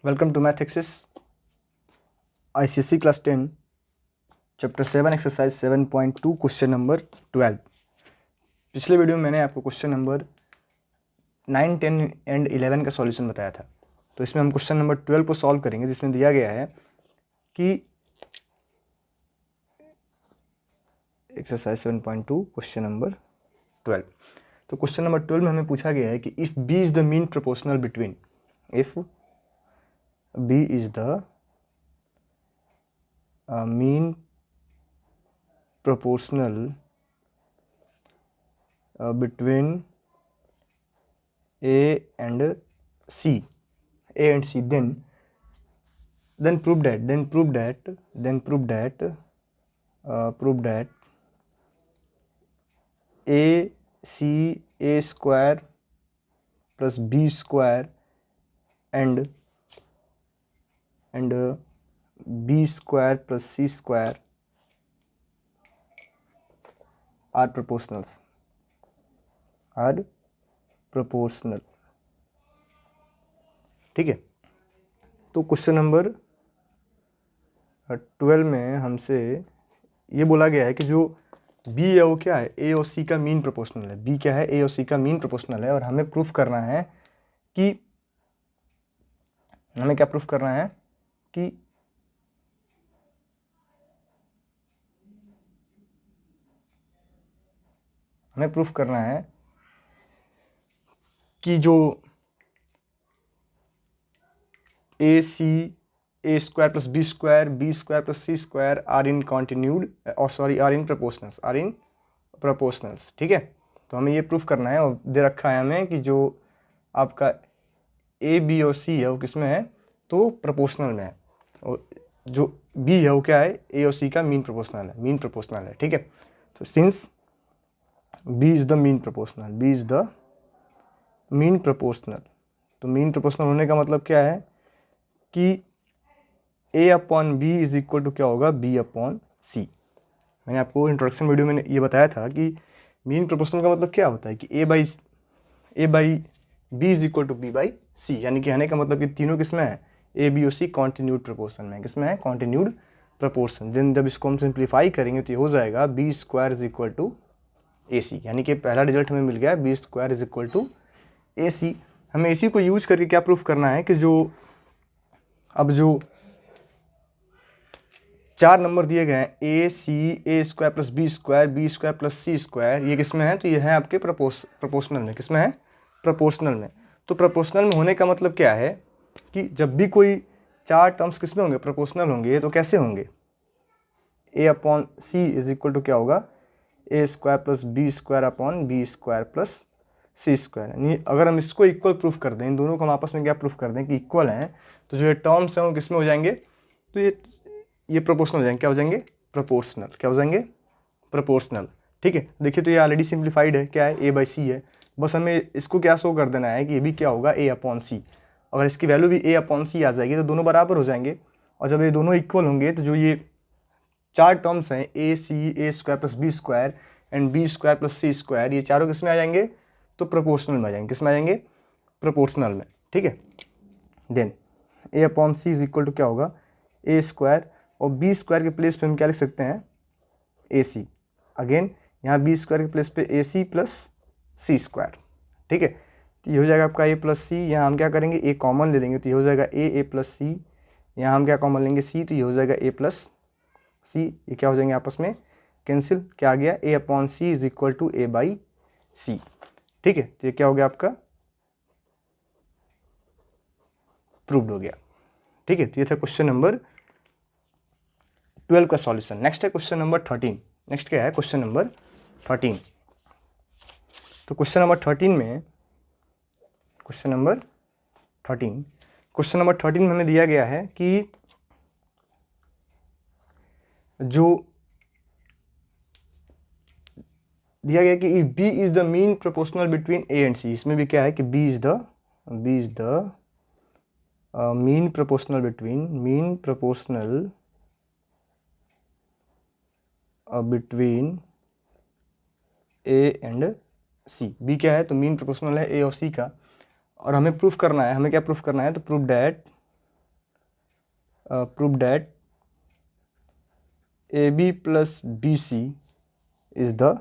Welcome to math access ICSE class 10 chapter 7 exercise 7.2 question number 12। पिछले video में मैंने आपको क्वेश्चन नंबर 9, 10 एंड 11 का सॉल्यूशन बताया था। तो इसमें हम क्वेश्चन नंबर 12 को सॉल्व करेंगे, जिसमें दिया गया है कि एक्सरसाइज 7.2 क्वेश्चन नंबर 12। तो क्वेश्चन नंबर 12 में हमें पूछा गया है कि if B is the mean proportional between, if B is the mean proportional between A and C, then prove that A square plus B square and B square plus C square are proportional। ठीक है। तो question number 12 में हमसे ये बोला गया है कि जो B है वो क्या है, A और C का मीन प्रोपोर्शनल है। B क्या है, A और C का मीन प्रोपोर्शनल है, और हमें प्रूफ करना है कि हमें क्या प्रूफ करना है कि हमें प्रूफ करना है कि जो A square plus B square plus C square are in proportionals. ठीक है। तो हमें ये प्रूफ करना है, और दे रखा है हमें कि जो आपका A, B और C है वो किस में है, तो प्रोपोर्शनल में है। और जो B है वो क्या है, A और C का मीन प्रोपोर्शनल है। ठीक है। तो since B is the mean proportional, तो मीन प्रोपोर्शनल होने का मतलब क्या है कि A upon B is equal to क्या होगा, B अपॉन C। मैंने आपको इंट्रोडक्शन वीडियो में ये बताया था कि मीन प्रोपोर्शनल का मतलब क्या होता है कि A by B is equal to B by C, यानी कि कहने का मतलब कि तीनों किस में है, A, B और C कॉन्टिन्यूड प्रोपोर्शन में। किस में है, कॉन्टिन्यूड प्रोपोर्शन। देन जब इसको हम सिंप्लीफाई करेंगे तो ये हो जाएगा B square is equal to AC, यानी कि पहला रिजल्ट हमें मिल गया B square is equal to AC। हमें AC को यूज करके क्या प्रूफ करना है कि जो चार नंबर दिए गए हैं A square plus B square plus C square, ये किस में है, तो ये है आपके प्रोपोर्शनल में। किस में है, प्रोपोर्शनल में। तो प्रोपोर्शनल में होने का मतलब क्या है कि जब भी कोई चार टर्म्स किस में होंगे, प्रोपोर्शनल होंगे, तो कैसे होंगे, A upon C is equal to क्या होगा, A square plus B square upon B square plus C square. यानी अगर हम इसको इक्वल प्रूफ कर दें, इन दोनों को हम आपस में क्या प्रूफ कर दें कि इक्वल हैं, तो जो ये टर्म्स हैं वो किस में हो जाएंगे, तो ये प्रोपोर्शनल हो जाएंगे। क्या हो जाएंगे, प्रोपोर्शनल। क्या हो जाएंगे, प्रोपोर्शनल। ठीक है। देखिए तो ये ऑलरेडी सिंप्लीफाइड है, क्या है, A बाई C है। बस हमें इसको क्या शो कर देना है कि ये भी क्या होगा, A अपॉन C। अगर इसकी वैल्यू भी A अपॉन C आ जाएगी तो दोनों बराबर हो जाएंगे, और जब ये दोनों इक्वल होंगे तो जो ये चार टर्म्स हैं A square plus B square and B square plus C square, ये चारों किस में आ जाएंगे, तो प्रोपोर्शनल में आ जाएंगे। किस में आ जाएंगे, प्रोपोर्शनल में। ठीक है। Then A upon C is equal to क्या होगा, A स्क्वायर, और B स्क्वायर के प्लेस पे हम क्या लिख सकते हैं, AC। अगेन यहाँ B स्क्वायर के प्लेस पे AC प्लस C स्क्वायर। ठीक है। तो ये हो जाएगा आपका A प्लस C, यहाँ हम क्या करेंगे, A कॉमन ले लेंगे, तो ये हो जाएगा A प्लस C। यहाँ हम क्या कॉमन लेंगे, C, तो ये हो जाएगा A प्लस C। ये क्या हो जाएंगे आपस में कैंसिल, क्या आ गया, A upon C is equal to A by C। ठीक है। तो ये क्या हो गया आपका, प्रूव्ड हो गया। ठीक है। तो ये था क्वेश्चन नंबर 12 का सॉल्यूशन। नेक्स्ट है क्वेश्चन नंबर 13। नेक्स्ट क्या है, क्वेश्चन नंबर 13। तो क्वेश्चन नंबर 13 में हमें दिया गया है कि if B is the mean proportional between A and C। इसमें भी क्या है कि B is the mean proportional between A and C। B क्या है, तो मीन प्रोपोर्शनल है A और C का, और हमें प्रूफ करना है, हमें क्या प्रूफ करना है, तो proof that prove that A B plus B C is the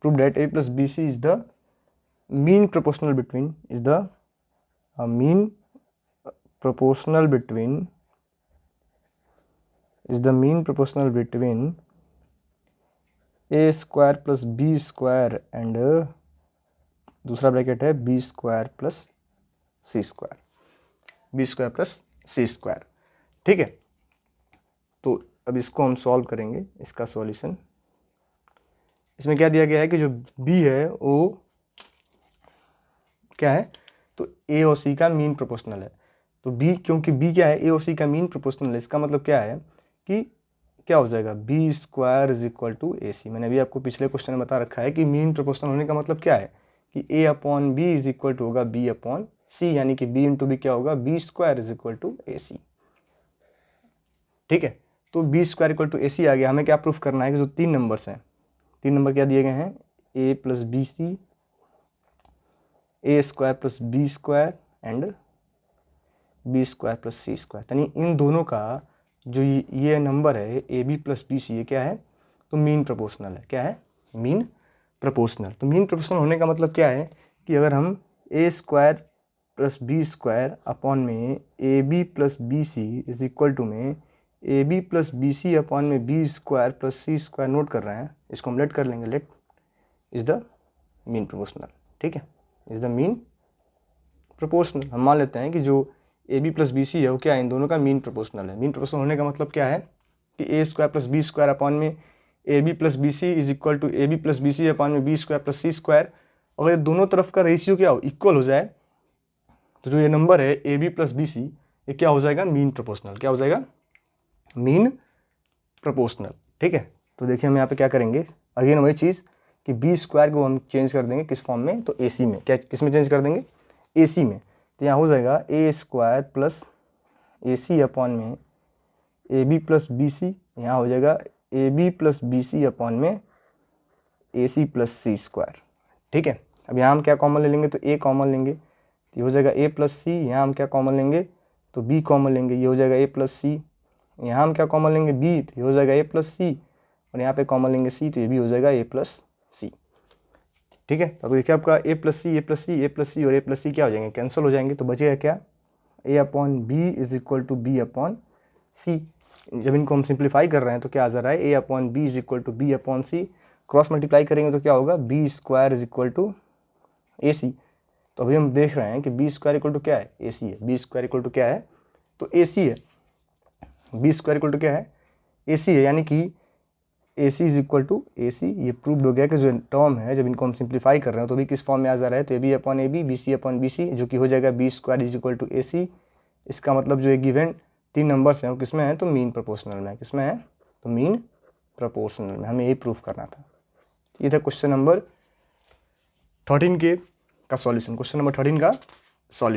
prove that a plus bc is the mean proportional between mean proportional between a square plus b square and दूसरा bracket है b square plus c square। ठीक है, तो अब इसको हम solve करेंगे, इसका सॉल्यूशन। इसमें क्या दिया गया है कि जो b है वो क्या है, तो a और c का मीन प्रोपोर्शनल है। तो b, क्योंकि b क्या है, a और c का मीन प्रोपोर्शनल है, इसका मतलब क्या है कि क्या हो जाएगा, b square is equal to a c. मैंने अभी आपको पिछले क्वेश्चन में बता रखा है कि मीन प्रोपोर्शनल होने का मतलब क्या है कि a upon b is equal to होगा b अपॉन सी, यानी कि b इंटू बी क्या होगा, b square is equal to a c. ठीक है, तो b square equal to a c आ गया। हमें क्या प्रूफ करना है कि जो 3 नंबर्स हैं, 3 नंबर क्या दिए गए हैं, a plus B c, a square plus b square and b square plus C square, यानी इन दोनों का जो ये नंबर है A B plus B C, ये क्या है, तो मीन प्रोपोर्शनल है। क्या है, मीन प्रोपोर्शनल। तो मीन प्रोपोर्शनल होने का मतलब क्या है कि अगर हम a square plus b square upon में A B plus B C is equal to में A B plus B C upon में बी स्क्वायर प्लस सी स्क्वायर नोट कर रहे हैं, इसको हम लेट कर लेंगे, let is the mean proportional. ठीक है, इज द मीन प्रोपोर्शनल। हम मान लेते हैं कि जो a B plus B c है वो क्या है, इन दोनों का मीन प्रोपोर्शनल है। मीन प्रोपोर्शनल होने का मतलब क्या है कि a square plus b square upon में A B plus B C is equal to a B plus B C upon में बी स्क्वायर प्लस सी स्क्वायर। अगर ये दोनों तरफ का रेशियो क्या हो, इक्वल हो जाए, तो जो ये नंबर है A B plus B C, ये क्या हो जाएगा, मीन प्रोपोर्शनल। क्या हो जाएगा, मीन प्रोपोर्शनल। ठीक है, तो देखिए हम यहाँ पे क्या करेंगे, अगेन वही चीज़ कि बी स्क्वायर को हम चेंज कर देंगे किस फॉर्म में, तो ए सी में। क्या, किस में चेंज कर देंगे, ए सी में। तो यहाँ हो जाएगा A square plus A C upon में A B plus B C, यहाँ हो जाएगा A B plus B C upon में A C plus C square. ठीक है, अब यहाँ हम क्या कॉमन ले लेंगे, तो ए कॉमन लेंगे, तो ये हो जाएगा ए प्लस सी। यहाँ हम क्या कॉमन लेंगे, तो बी कॉमन लेंगे, ये हो जाएगा ए प्लस सी। यहाँ हम क्या कॉमन लेंगे, बी, तो ये हो जाएगा ए प्लस सी, और यहाँ पे कॉमन लेंगे सी, तो ये भी हो जाएगा ए प्लस सी। ठीक है, तो अब देखिए आपका ए प्लस सी, ए प्लस सी, ए प्लस सी और ए प्लस सी क्या हो जाएंगे, कैंसिल हो जाएंगे। तो बचेगा क्या, a upon b is equal to b upon c. जब इनको हम सिंप्लीफाई कर रहे हैं तो क्या आ जा रहा है, a upon b is equal to b upon c. Cross multiply करेंगे तो क्या होगा, b square is equal to a c. तो अभी हम देख रहे हैं कि बी स्क्वायर इक्वल टू क्या है, ए सी है। बी स्क्वायर इक्वल टू क्या है, तो ए सी है। बी स्क्वायर इक्वल टू क्या है, ए सी है, यानी कि ए सी इज इक्वल टू ए सी। ये प्रूव्ड हो गया कि जो टर्म है जब इनको हम सिंप्लीफाई कर रहे हैं तो भी किस फॉर्म में आ जा रहा है, तो a b upon a b C upon b c, जो कि हो जाएगा b square is equal to a c. इसका मतलब जो ये गिवन 3 नंबर्स हैं वो किस में है, तो मीन प्रोपोर्शनल में। किस में है, तो मीन प्रोपोर्शनल में। हमें यही प्रूफ करना था। ये था क्वेश्चन नंबर 13 का सॉल्यूशन। क्वेश्चन नंबर 13 का सॉल्यूशन।